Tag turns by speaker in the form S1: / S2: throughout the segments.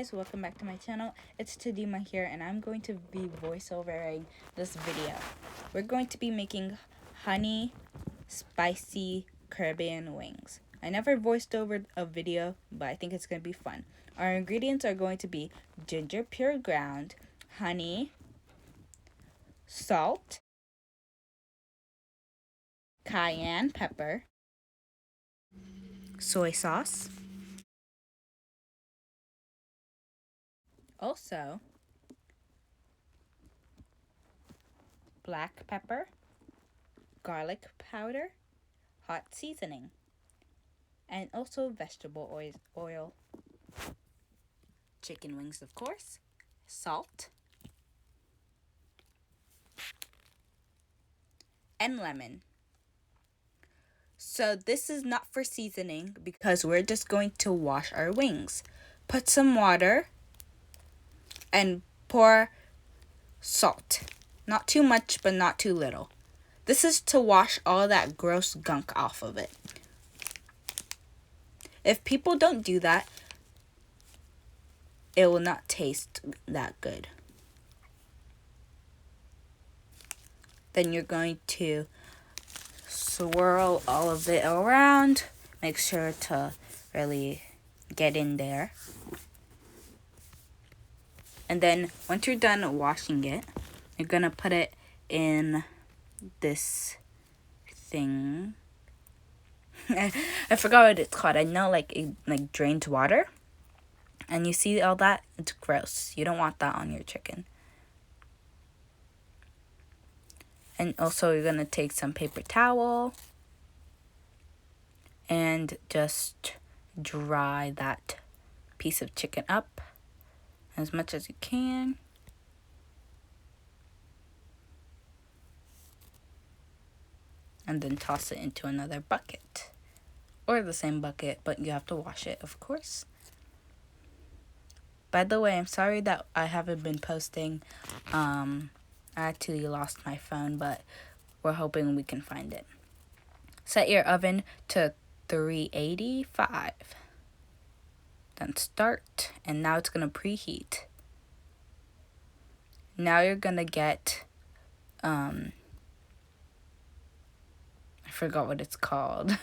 S1: guys, welcome back to my channel. It's Chidima here and I'm going to be voiceovering this video. We're going to be making honey spicy Caribbean wings. I never voiced over a video, but I think it's going to be fun. Our ingredients are going to be ginger pure ground, honey, salt, cayenne pepper, soy sauce, also black pepper, garlic powder, hot seasoning, and also vegetable oil, chicken wings of course, salt, and lemon. So this is not for seasoning because we're just going to wash our wings. Put some water and pour salt. Not too much, but not too little. This is to wash all that gross gunk off of it. If people don't do that, it will not taste that good. Then you're going to swirl all of it around. Make sure to really get in there. And then once you're done washing it, you're gonna put it in this thing. I forgot what it's called. I know like drained water. And you see all that? It's gross. You don't want that on your chicken. And also you're gonna take some paper towel and just dry that piece of chicken up as much as you can. And then toss it into another bucket. Or the same bucket, but you have to wash it, of course. By the way, I'm sorry that I haven't been posting. I actually lost my phone, but we're hoping we can find it. Set your oven to 385. Then start, and now it's gonna preheat. Now you're gonna get, I forgot what it's called,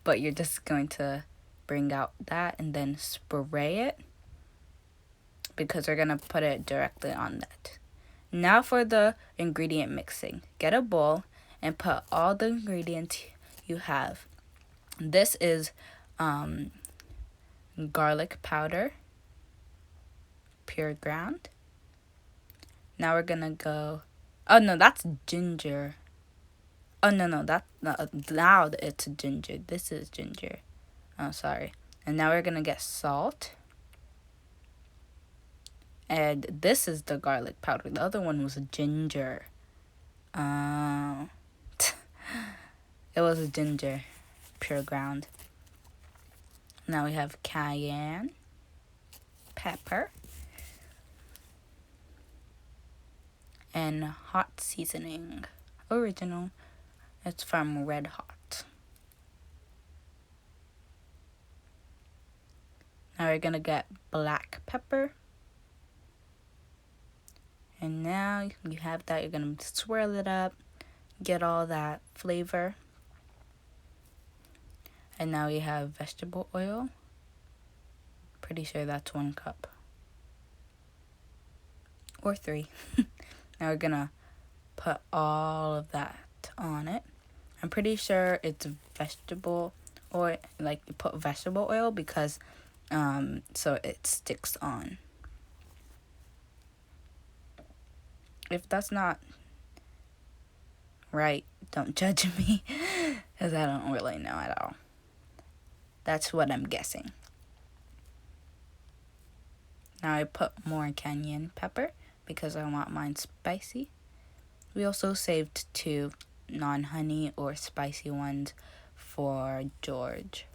S1: but you're just going to bring out that and then spray it because we're gonna put it directly on that. Now for the ingredient mixing. Get a bowl and put all the ingredients you have. This is garlic powder, pure ground. Now we're gonna go, oh no, that's ginger. Oh no, now it's ginger. This is ginger. Oh, sorry. And now we're gonna get salt. And this is the garlic powder. The other one was ginger. It was a ginger, pure ground. Now we have cayenne pepper and hot seasoning. Original. It's from Red Hot. Now we're gonna get black pepper. And now you have that. You're gonna swirl it up, get all that flavor. And now you have vegetable oil. Pretty sure that's 1 cup. Or 3. Now we're gonna put all of that on it. I'm pretty sure it's vegetable oil, like you put vegetable oil because so it sticks on. If that's not right, don't judge me because I don't really know at all. That's what I'm guessing. Now I put more cayenne pepper because I want mine spicy. We also saved 2 non-honey or spicy ones for George.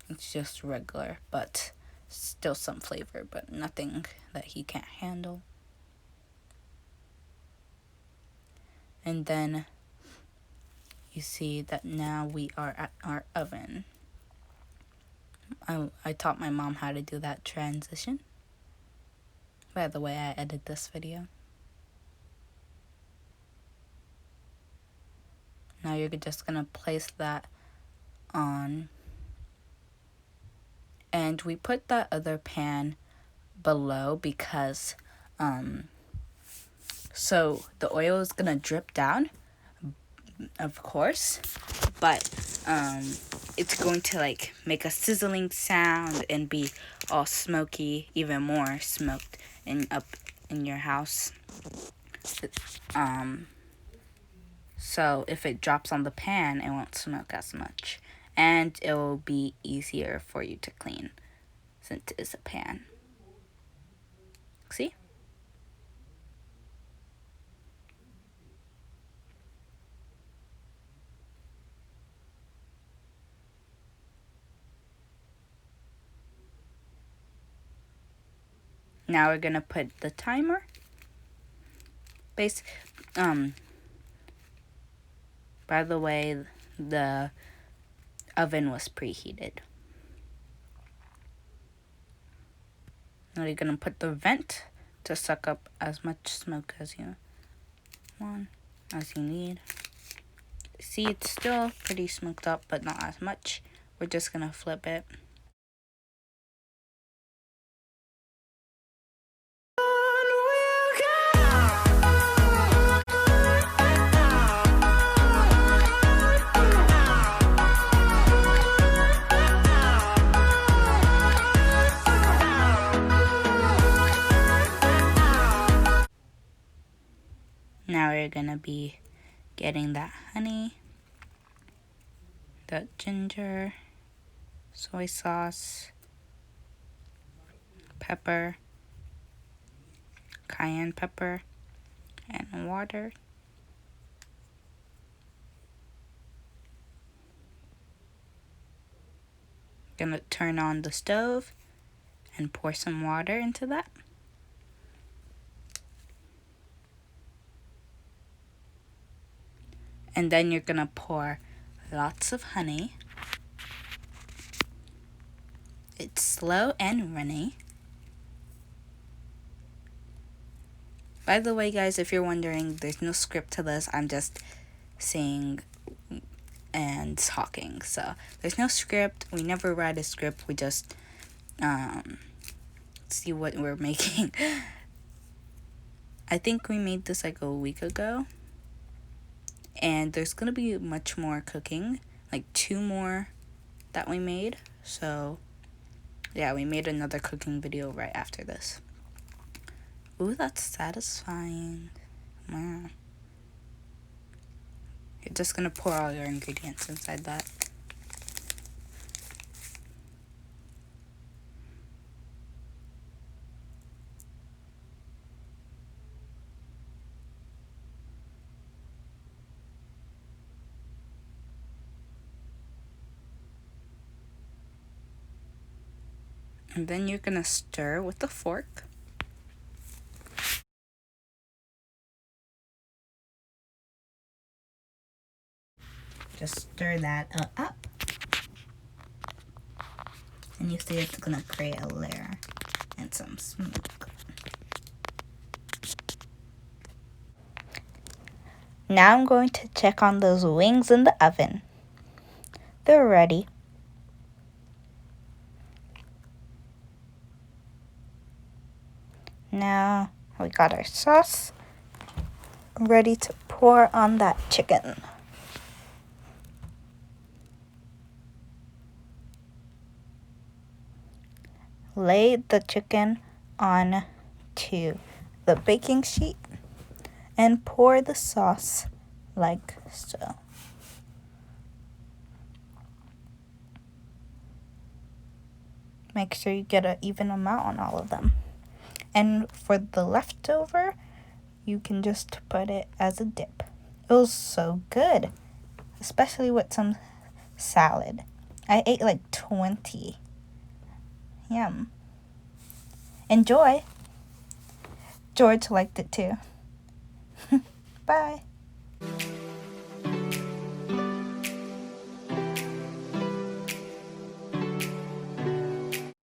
S1: It's just regular, but still some flavor, but nothing that he can't handle. And then you see that now we are at our oven. I taught my mom how to do that transition. By the way, I edited this video. Now you're just gonna place that on. And we put that other pan below because so the oil is gonna drip down, of course, but it's going to like make a sizzling sound and be all smoky, even more smoked up in your house. So if it drops on the pan, it won't smoke as much, and it will be easier for you to clean since it is a pan. See? Now we're gonna put the timer. By the way, the oven was preheated. Now you're gonna put the vent to suck up as much smoke as you need. See, it's still pretty smoked up, but not as much. We're just gonna flip it. Now we're gonna be getting that honey, the ginger, soy sauce, pepper, cayenne pepper, and water. Gonna turn on the stove and pour some water into that. And then you're gonna pour lots of honey. It's slow and runny. By the way, guys, if you're wondering, there's no script to this. I'm just saying and talking. So there's no script. We never write a script. We just see what we're making. I think we made this like a week ago. And there's gonna be much more cooking, like 2 more that we made. So yeah, we made another cooking video right after this. Ooh, that's satisfying. Wow. You're just gonna pour all your ingredients inside that. And then you're gonna stir with a fork. Just stir that up. And you see it's gonna create a layer and some smoke. Now I'm going to check on those wings in the oven. They're ready. Now we got our sauce ready to pour on that chicken. Lay the chicken on to the baking sheet and pour the sauce like so. Make sure you get an even amount on all of them. And for the leftover, you can just put it as a dip. It was so good, especially with some salad. I ate like 20. Yum. Enjoy. George liked it too. Bye.